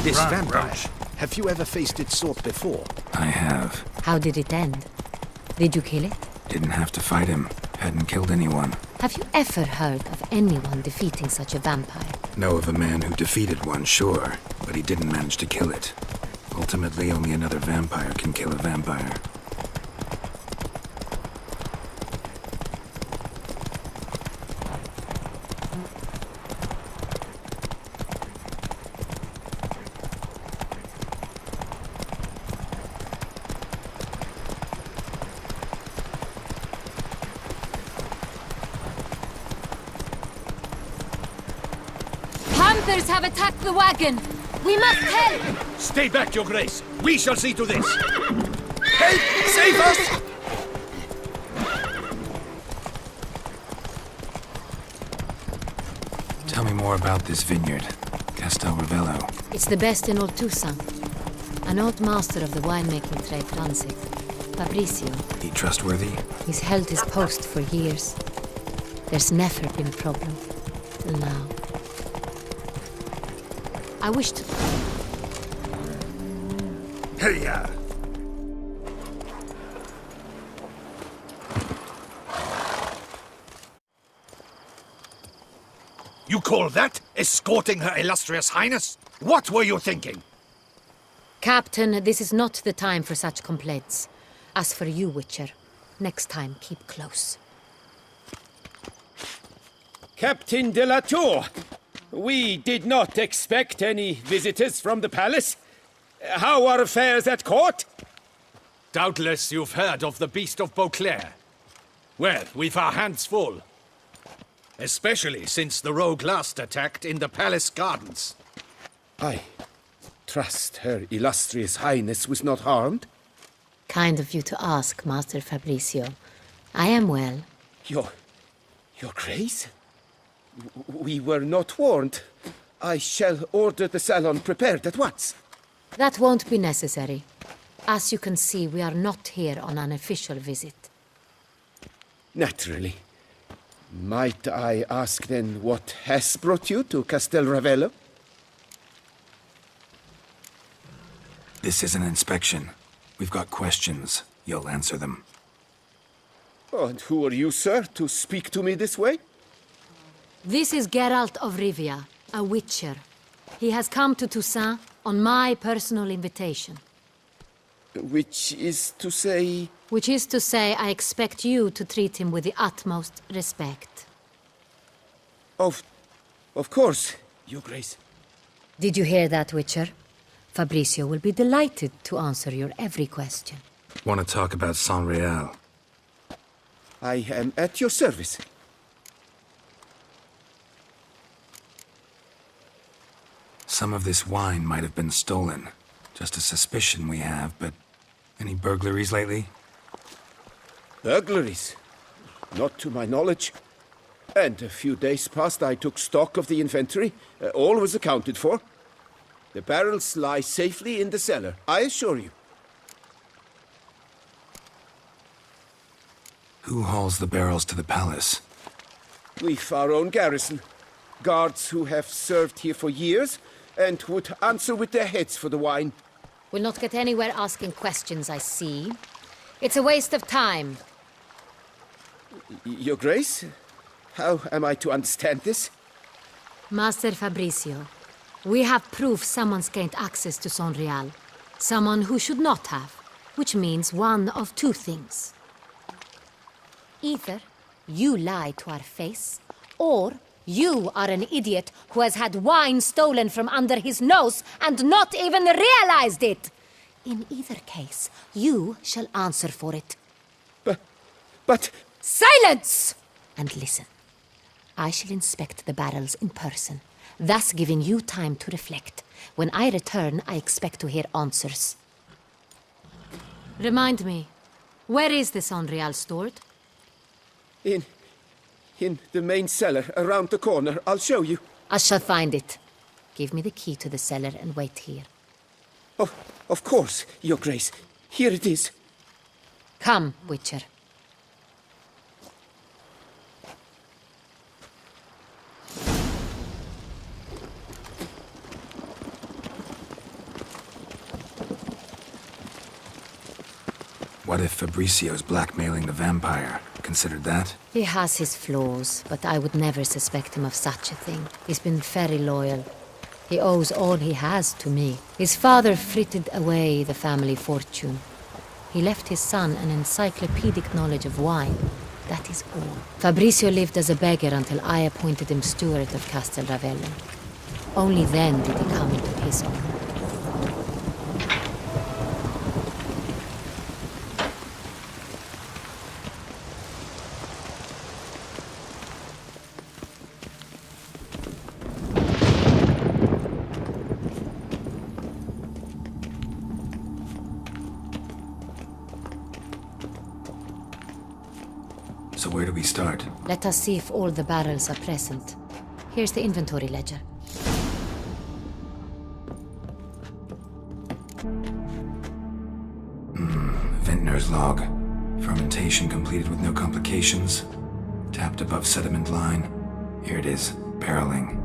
This vampire. Have you ever faced its sort before? I have. How did it end? Did you kill it? Didn't have to fight him. Hadn't killed anyone. Have you ever heard of anyone defeating such a vampire? Know of a man who defeated one, sure, but he didn't manage to kill it. Ultimately, only another vampire can kill a vampire. Hunters have attacked the wagon! We must help! Stay back, Your Grace. We shall see to this. Help! Save us! Tell me more about this vineyard, Castel Ravello. It's the best in old Toussaint. An old master of the winemaking trade runs it. Fabrizio. He trustworthy? He's held his post for years. There's never been a problem. Till now. I wish to... Hey-ya! You call that escorting Her Illustrious Highness? What were you thinking? Captain, this is not the time for such complaints. As for you, Witcher, next time keep close. Captain de la Tour, we did not expect any visitors from the palace. How are affairs at court? Doubtless you've heard of the Beast of Beauclair. Well, we've our hands full. Especially since the rogue last attacked in the palace gardens. I trust Her Illustrious Highness was not harmed. Kind of you to ask, Master Fabrizio. I am well. Your Grace? We were not warned. I shall order the salon prepared at once. That won't be necessary. As you can see, we are not here on an official visit. Naturally. Might I ask then what has brought you to Castel Ravello? This is an inspection. We've got questions. You'll answer them. Oh, and who are you, sir, to speak to me this way? This is Geralt of Rivia, a witcher. He has come to Toussaint on my personal invitation. Which is to say... Which is to say, I expect you to treat him with the utmost respect. Of course, Your Grace. Did you hear that, Witcher? Fabrizio will be delighted to answer your every question. Want to talk about San Real? I am at your service. Some of this wine might have been stolen. Just a suspicion we have, but... Any burglaries lately? Burglaries? Not to my knowledge. And a few days past I took stock of the inventory. All was accounted for. The barrels lie safely in the cellar, I assure you. Who hauls the barrels to the palace? We've our own garrison. Guards who have served here for years and would answer with their heads for the wine. We'll not get anywhere asking questions, I see. It's a waste of time. Your Grace? How am I to understand this? Master Fabrizio, we have proof someone's gained access to San Real. Someone who should not have, which means one of two things. Either you lie to our face, or you are an idiot who has had wine stolen from under his nose and not even realized it. In either case, you shall answer for it. But... Silence! And listen. I shall inspect the barrels in person, thus giving you time to reflect. When I return, I expect to hear answers. Remind me, where is the San Real stored? In the main cellar, around the corner. I'll show you. I shall find it. Give me the key to the cellar and wait here. Oh, of course, Your Grace. Here it is. Come, Witcher. What if Fabricio's blackmailing the vampire? Considered that? He has his flaws, but I would never suspect him of such a thing. He's been very loyal. He owes all he has to me. His father frittered away the family fortune. He left his son an encyclopedic knowledge of wine. That is all. Fabricio lived as a beggar until I appointed him steward of Castel Ravello. Only then did he come into his own. So where do we start? Let us see if all the barrels are present. Here's the inventory ledger. Vintner's log. Fermentation completed with no complications. Tapped above sediment line. Here it is. Barreling.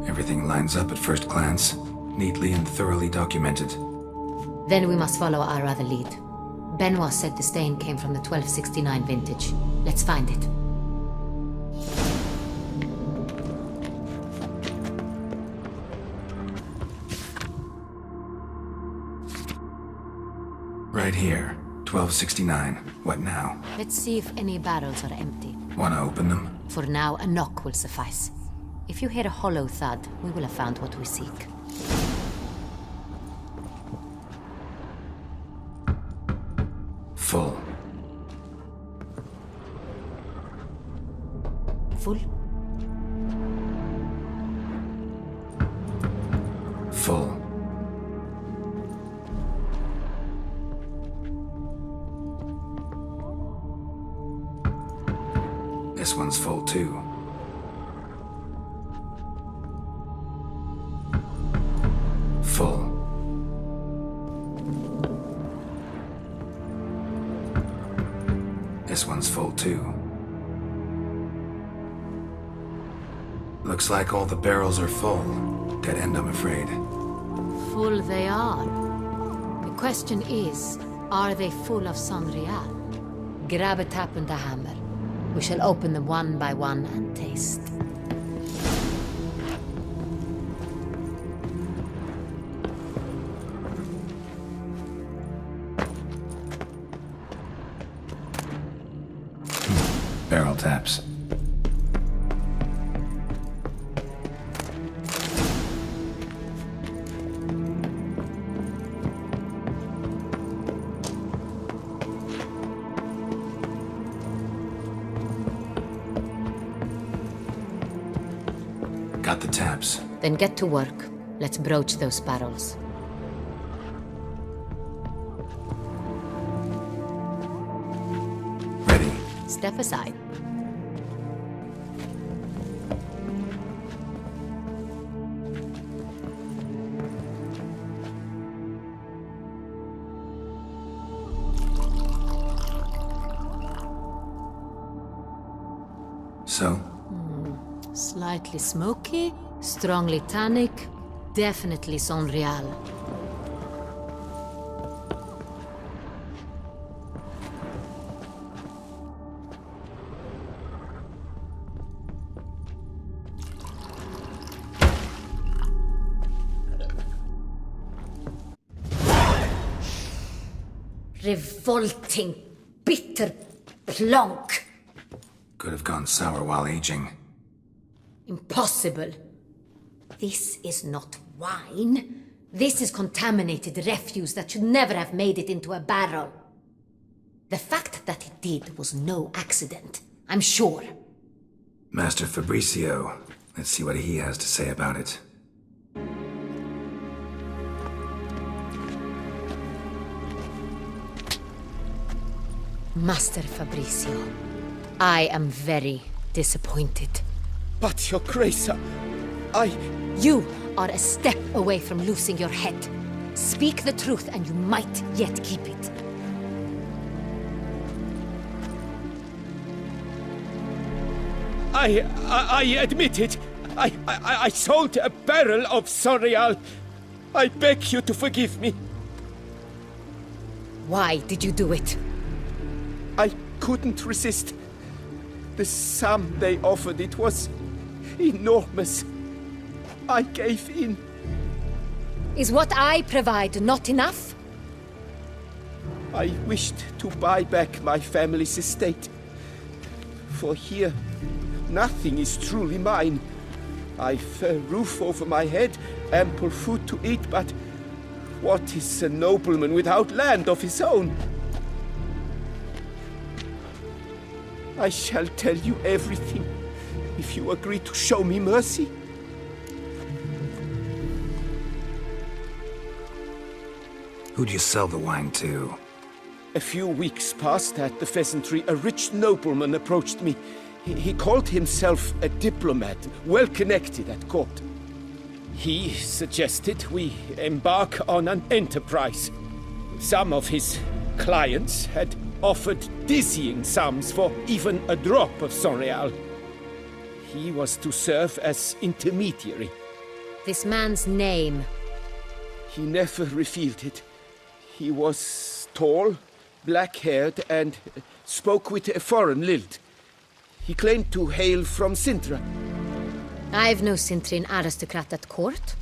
Everything lines up at first glance. Neatly and thoroughly documented. Then we must follow our other lead. Benoit said the stain came from the 1269 vintage. Let's find it. Right here. 1269. What now? Let's see if any barrels are empty. Wanna open them? For now, a knock will suffice. If you hear a hollow thud, we will have found what we seek. Full. Full? Full. This one's full too. Full. This one's full too. Looks like all the barrels are full. Dead end, I'm afraid. Full they are. The question is, are they full of Sangreal? Grab a tap and a hammer. We shall open them one by one and taste. Barrel taps. Got the taps. Then get to work. Let's broach those barrels. Ready. Step aside. So? Slightly smoky, strongly tannic, definitely Sangreal. Revolting, bitter plonk. Could have gone sour while aging. Impossible. This is not wine. This is contaminated refuse that should never have made it into a barrel. The fact that it did was no accident, I'm sure. Master Fabricio. Let's see what he has to say about it. Master Fabricio, I am very disappointed. But, Your Grace, You are a step away from losing your head. Speak the truth and you might yet keep it. I admit it. I sold a barrel of Sangreal. I beg you to forgive me. Why did you do it? I couldn't resist. The sum they offered, it was enormous. I gave in. Is what I provide not enough? I wished to buy back my family's estate. For here, nothing is truly mine. I've a roof over my head, ample food to eat, but what is a nobleman without land of his own? I shall tell you everything, if you agree to show me mercy. Who'd you sell the wine to? A few weeks past at the pheasantry, a rich nobleman approached me. He called himself a diplomat, well connected at court. He suggested we embark on an enterprise. Some of his clients had offered dizzying sums for even a drop of Sonreal. He was to serve as intermediary. This man's name. He never revealed it. He was tall, black-haired, and spoke with a foreign lilt. He claimed to hail from Sintra. I've no Sintrin aristocrat at court.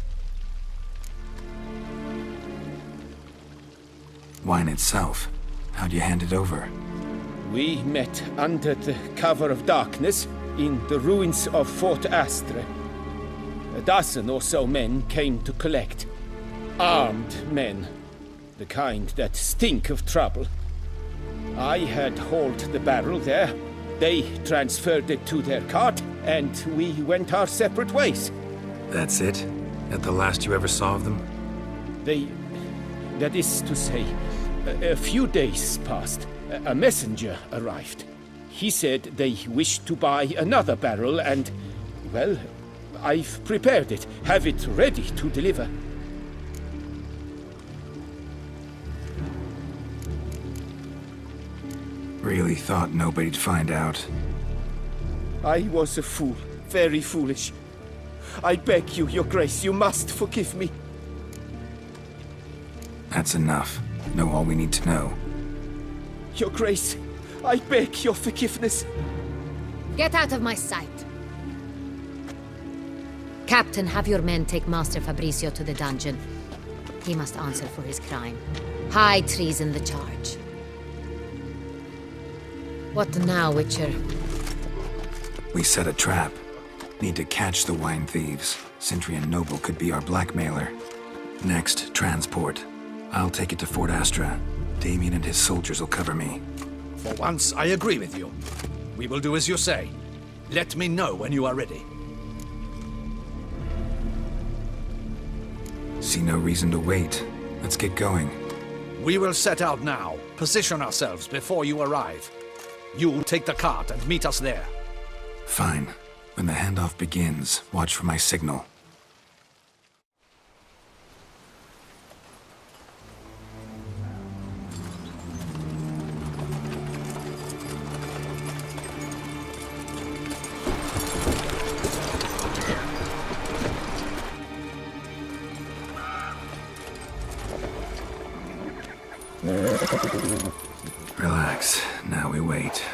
Wine itself. How'd you hand it over? We met under the cover of darkness in the ruins of Fort Astre. A dozen or so men came to collect. Armed men. The kind that stink of trouble. I had hauled the barrel there. They transferred it to their cart, and we went our separate ways. That's it? At the last you ever saw of them? That is to say, a few days passed. A messenger arrived. He said they wished to buy another barrel and, well, I've prepared it, have it ready to deliver. Really thought nobody'd find out. I was a fool, very foolish. I beg you, Your Grace, you must forgive me. That's enough. Know all we need to know. Your Grace, I beg your forgiveness. Get out of my sight. Captain, have your men take Master Fabrizio to the dungeon. He must answer for his crime. High treason the charge. What now, Witcher? We set a trap. Need to catch the wine thieves. Cintrian Noble could be our blackmailer. Next, transport. I'll take it to Fort Astra. Damien and his soldiers will cover me. For once, I agree with you. We will do as you say. Let me know when you are ready. See no reason to wait. Let's get going. We will set out now. Position ourselves before you arrive. You take the cart and meet us there. Fine. When the handoff begins, watch for my signal. Relax. Now we wait.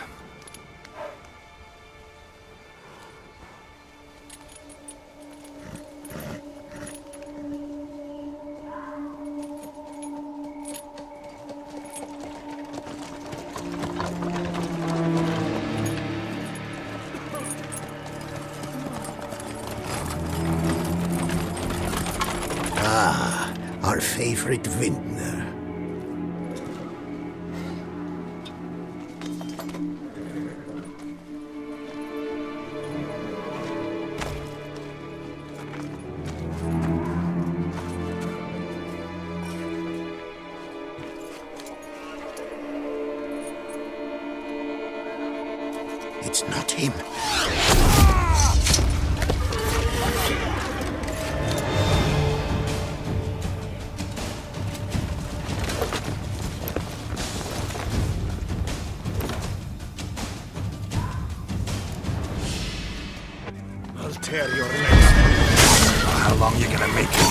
Ah, our favorite vintner. It's not him. I'll tear your legs. How long you gonna make it?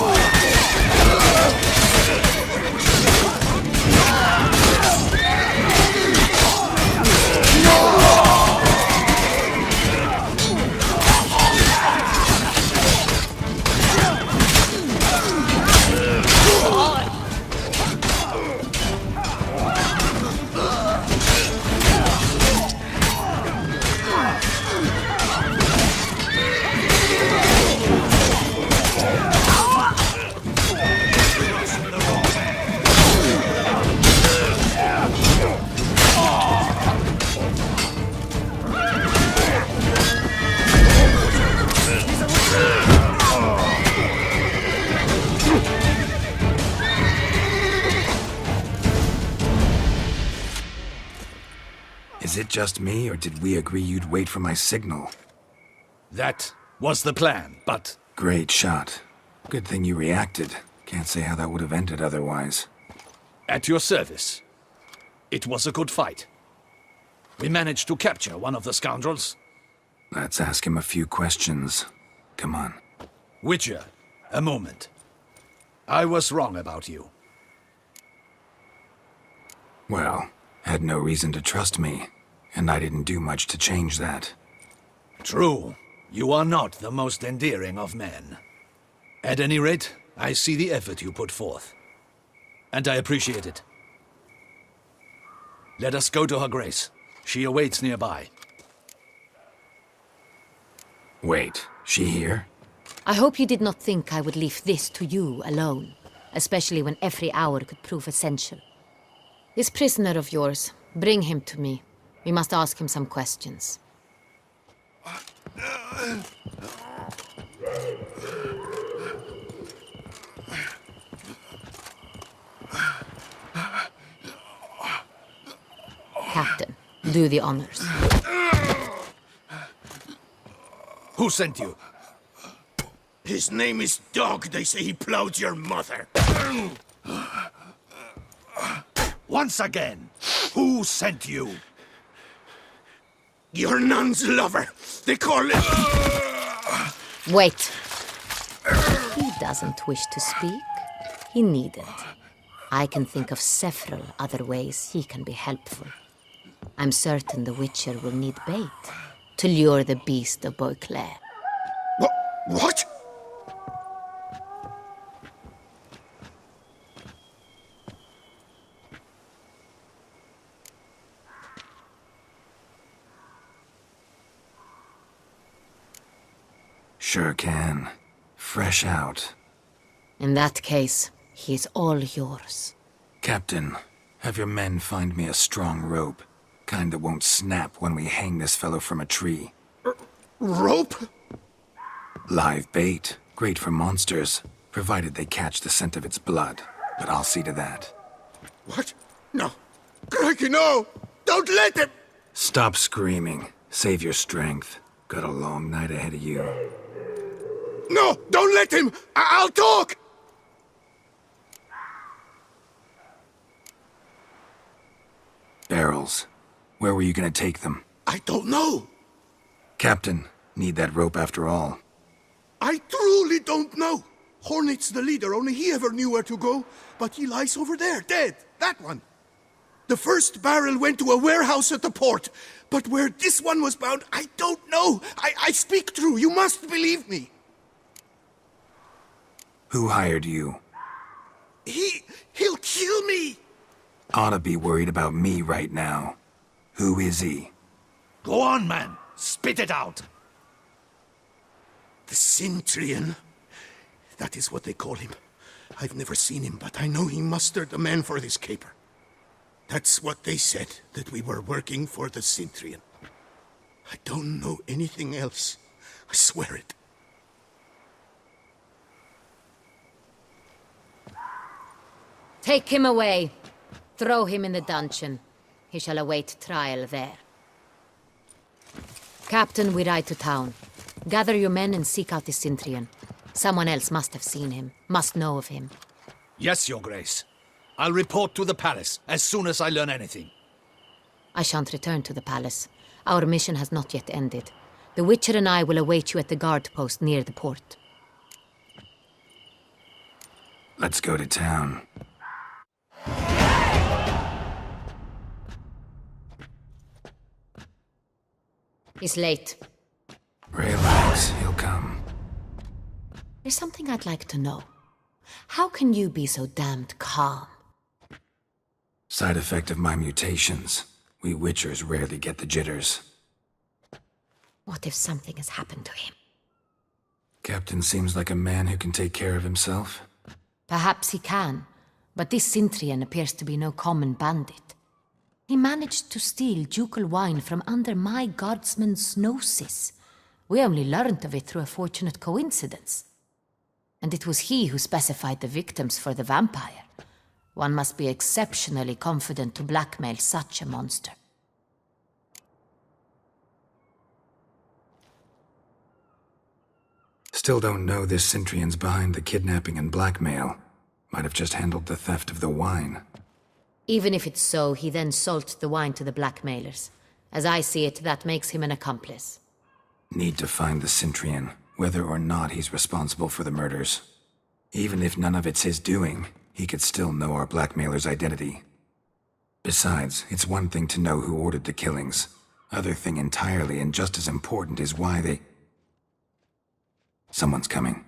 Is it just me, or did we agree you'd wait for my signal? That was the plan, but Great shot. Good thing you reacted. Can't say how that would have ended otherwise. at your service. It was a good fight. We managed to capture one of the scoundrels. Let's ask him a few questions. Come on. Witcher, a moment. I was wrong about you. Well, had no reason to trust me, and I didn't do much to change that. True, you are not the most endearing of men. At any rate, I see the effort you put forth. And I appreciate it. Let us go to her grace. She awaits nearby. Wait, she here? I hope you did not think I would leave this to you alone, especially when every hour could prove essential. This prisoner of yours, bring him to me. We must ask him some questions. Captain, do the honors. Who sent you? His name is Dog. They say he plowed your mother. Once again, who sent you? Your nun's lover. They call him... Wait. He doesn't wish to speak. He needn't. I can think of several other ways he can be helpful. I'm certain the Witcher will need bait to lure the beast of Beauclair. What? Sure can. Fresh out. In that case, he is all yours. Captain, have your men find me a strong rope. Kind that won't snap when we hang this fellow from a tree. Rope? Live bait. Great for monsters, provided they catch the scent of its blood. But I'll see to that. What? No. Crikey, no! Don't let him! Stop screaming. Save your strength. Got a long night ahead of you. No! Don't let him! I'll talk! Barrels. Where were you gonna take them? I don't know. Captain, need that rope after all. I truly don't know. Hornet's the leader, only he ever knew where to go. But he lies over there, dead. That one. The first barrel went to a warehouse at the port. But where this one was bound, I don't know. I speak true. You must believe me. Who hired you? He'll kill me. Oughta be worried about me right now. Who is he? Go on, man. Spit it out. The Cintrian. That is what they call him. I've never seen him, but I know he mustered the men for this caper. That's what they said, that we were working for the Cintrian. I don't know anything else. I swear it. Take him away. Throw him in the dungeon. He shall await trial there. Captain, we ride to town. Gather your men and seek out the Cintrian. Someone else must have seen him, must know of him. Yes, Your Grace. I'll report to the palace as soon as I learn anything. I shan't return to the palace. Our mission has not yet ended. The Witcher and I will await you at the guard post near the port. Let's go to town. He's late. Relax, he'll come. There's something I'd like to know. How can you be so damned calm? Side effect of my mutations. We Witchers rarely get the jitters. What if something has happened to him? Captain seems like a man who can take care of himself. Perhaps he can, but this Cintrian appears to be no common bandit. He managed to steal ducal wine from under my guardsman's noses. We only learned of it through a fortunate coincidence. And it was he who specified the victims for the vampire. One must be exceptionally confident to blackmail such a monster. Still don't know this Centrion's behind the kidnapping and blackmail. Might have just handled the theft of the wine. Even if it's so, he then sold the wine to the blackmailers. As I see it, that makes him an accomplice. Need to find the Centrion, whether or not he's responsible for the murders. Even if none of it's his doing, he could still know our blackmailer's identity. Besides, it's one thing to know who ordered the killings. Other thing entirely, and just as important, is why they... Someone's coming.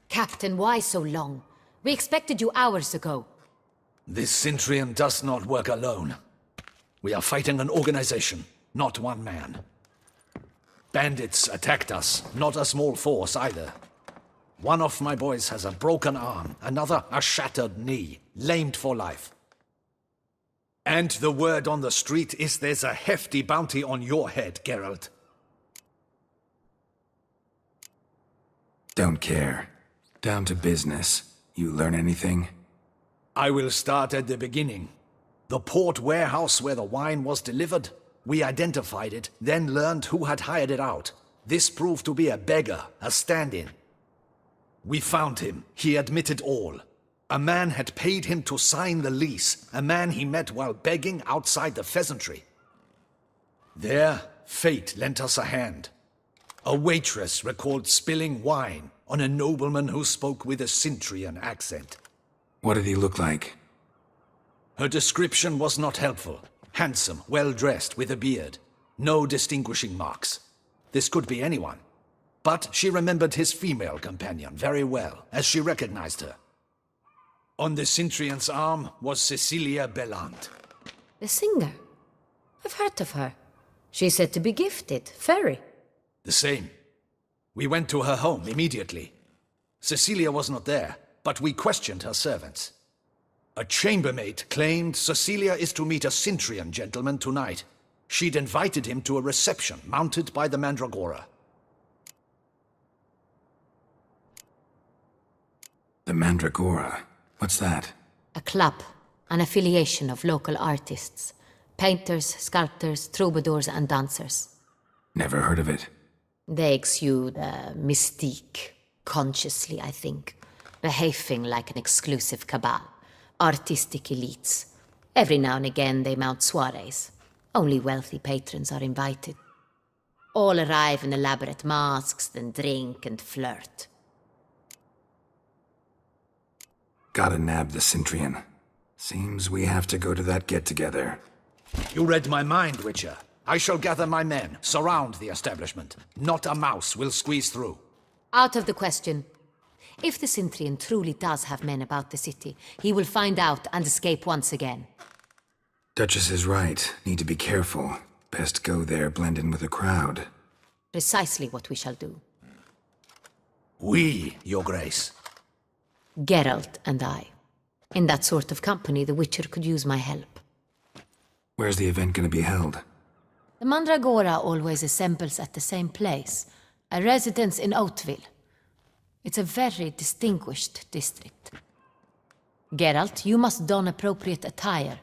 Captain, why so long? We expected you hours ago. This Centrion does not work alone. We are fighting an organization, not one man. Bandits attacked us, not a small force either. One of my boys has a broken arm, another a shattered knee, lamed for life. And the word on the street is there's a hefty bounty on your head, Geralt. Don't care. Down to business. You learn anything? I will start at the beginning. The port warehouse where the wine was delivered. We identified it, then learned who had hired it out. This proved to be a beggar, a stand-in. We found him. He admitted all. A man had paid him to sign the lease, a man he met while begging outside the pheasantry. There, fate lent us a hand. A waitress recalled spilling wine on a nobleman who spoke with a Centrian accent. What did he look like? Her description was not helpful. Handsome, well-dressed, with a beard. No distinguishing marks. This could be anyone. But she remembered his female companion very well, as she recognized her. On the Centrion's arm was Cecilia Bellant. The singer? I've heard of her. She's said to be gifted, very. The same. We went to her home immediately. Cecilia was not there, but we questioned her servants. A chambermaid claimed Cecilia is to meet a Centrian gentleman tonight. She'd invited him to a reception mounted by the Mandragora. The Mandragora? What's that? A club, an affiliation of local artists. Painters, sculptors, troubadours and dancers. Never heard of it. They exude mystique, consciously, I think. Behaving like an exclusive cabal. Artistic elites. Every now and again they mount soirees. Only wealthy patrons are invited. All arrive in elaborate masks, then drink and flirt. Gotta nab the Centrion. Seems we have to go to that get-together. You read my mind, Witcher. I shall gather my men, surround the establishment. Not a mouse will squeeze through. Out of the question. If the Centrion truly does have men about the city, he will find out and escape once again. Duchess is right. Need to be careful. Best go there, blend in with the crowd. Precisely what we shall do. We, Your Grace. Geralt and I. In that sort of company, the Witcher could use my help. Where's the event gonna be held? The Mandragora always assembles at the same place, a residence in Oatville. It's a very distinguished district. Geralt, you must don appropriate attire.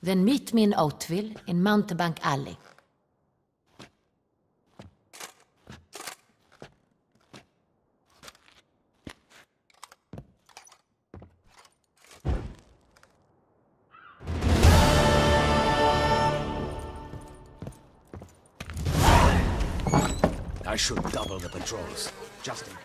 Then meet me in Oatville, in Mountebank Alley. I should double the patrols, just in case.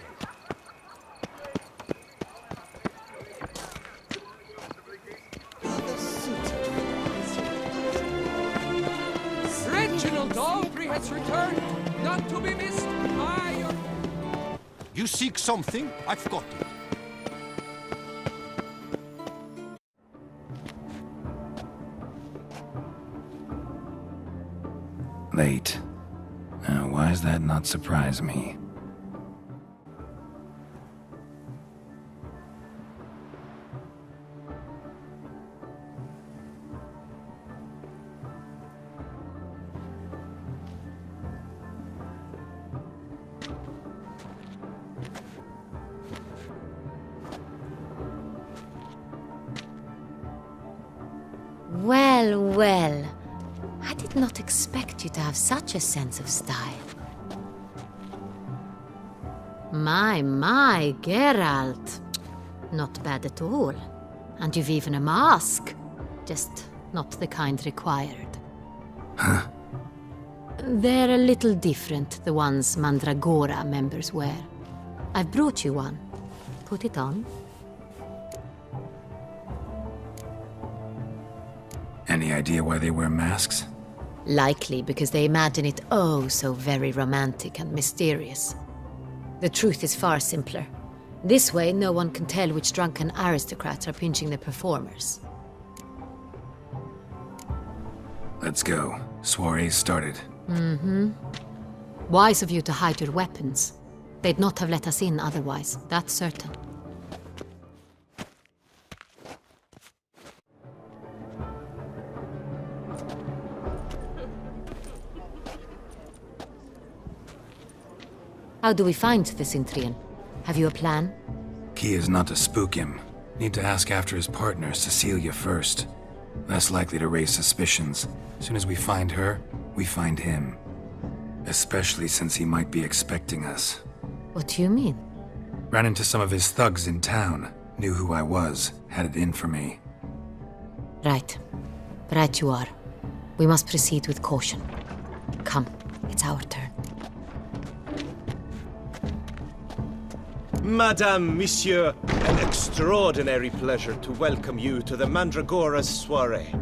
Reginald Daltrey has returned, not to be missed by your... You seek something? I've got it. Late. Now, why does that not surprise me? Well, well. I did not expect you to have such a sense of style. My, Geralt. Not bad at all. And you've even a mask. Just not the kind required. Huh? They're a little different, the ones Mandragora members wear. I've brought you one. Put it on. Any idea why they wear masks? Likely because they imagine it oh so very romantic and mysterious. The truth is far simpler. This way, no one can tell which drunken aristocrats are pinching the performers. Let's go. Soiree's started. Wise of you to hide your weapons. They'd not have let us in otherwise, that's certain. How do we find the Cintrian? Have you a plan? Key is not to spook him. Need to ask after his partner, Cecilia, first. Less likely to raise suspicions. Soon as we find her, we find him. Especially since he might be expecting us. What do you mean? Ran into some of his thugs in town. Knew who I was. Had it in for me. Right. Right you are. We must proceed with caution. Come, it's our turn. Madame, Monsieur, an extraordinary pleasure to welcome you to the Mandragora's soiree.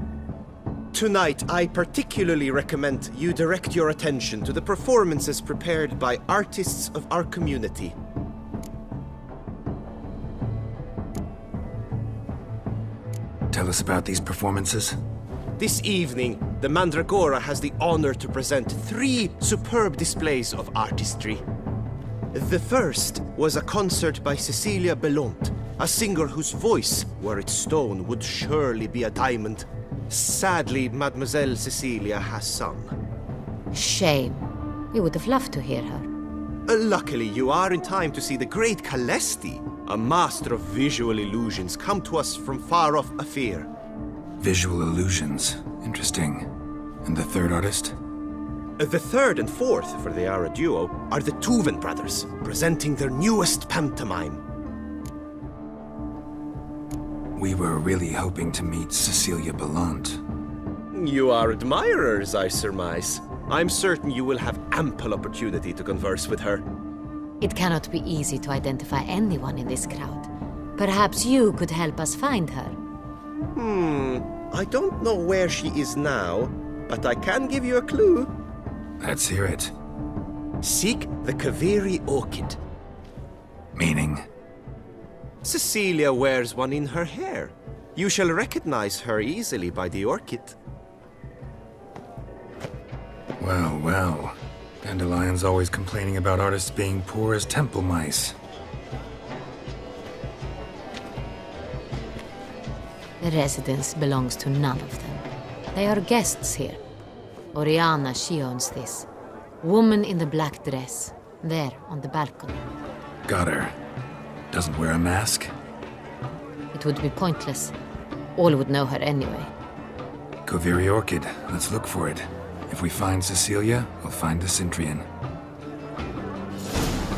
Tonight, I particularly recommend you direct your attention to the performances prepared by artists of our community. Tell us about these performances. This evening, the Mandragora has the honor to present 3 superb displays of artistry. The first was a concert by Cecilia Belont, a singer whose voice, were it stone, would surely be a diamond. Sadly, Mademoiselle Cecilia has sung. Shame. We would have loved to hear her. Luckily, you are in time to see the great Calesti, a master of visual illusions, come to us from far off Afir. Visual illusions. Interesting. And the third artist? The third and fourth, for they are a duo, are the Tuven brothers, presenting their newest pantomime. We were really hoping to meet Cecilia Belont. You are admirers, I surmise. I'm certain you will have ample opportunity to converse with her. It cannot be easy to identify anyone in this crowd. Perhaps you could help us find her. I don't know where she is now, but I can give you a clue. Let's hear it. Seek the Kaveri orchid. Meaning? Cecilia wears one in her hair. You shall recognize her easily by the orchid. Well, well. Dandelion's always complaining about artists being poor as temple mice. The residence belongs to none of them. They are guests here. Oriana, she owns this. Woman in the black dress. There, on the balcony. Got her. Doesn't wear a mask? It would be pointless. All would know her anyway. Kaveri orchid. Let's look for it. If we find Cecilia, we'll find the Cintrian.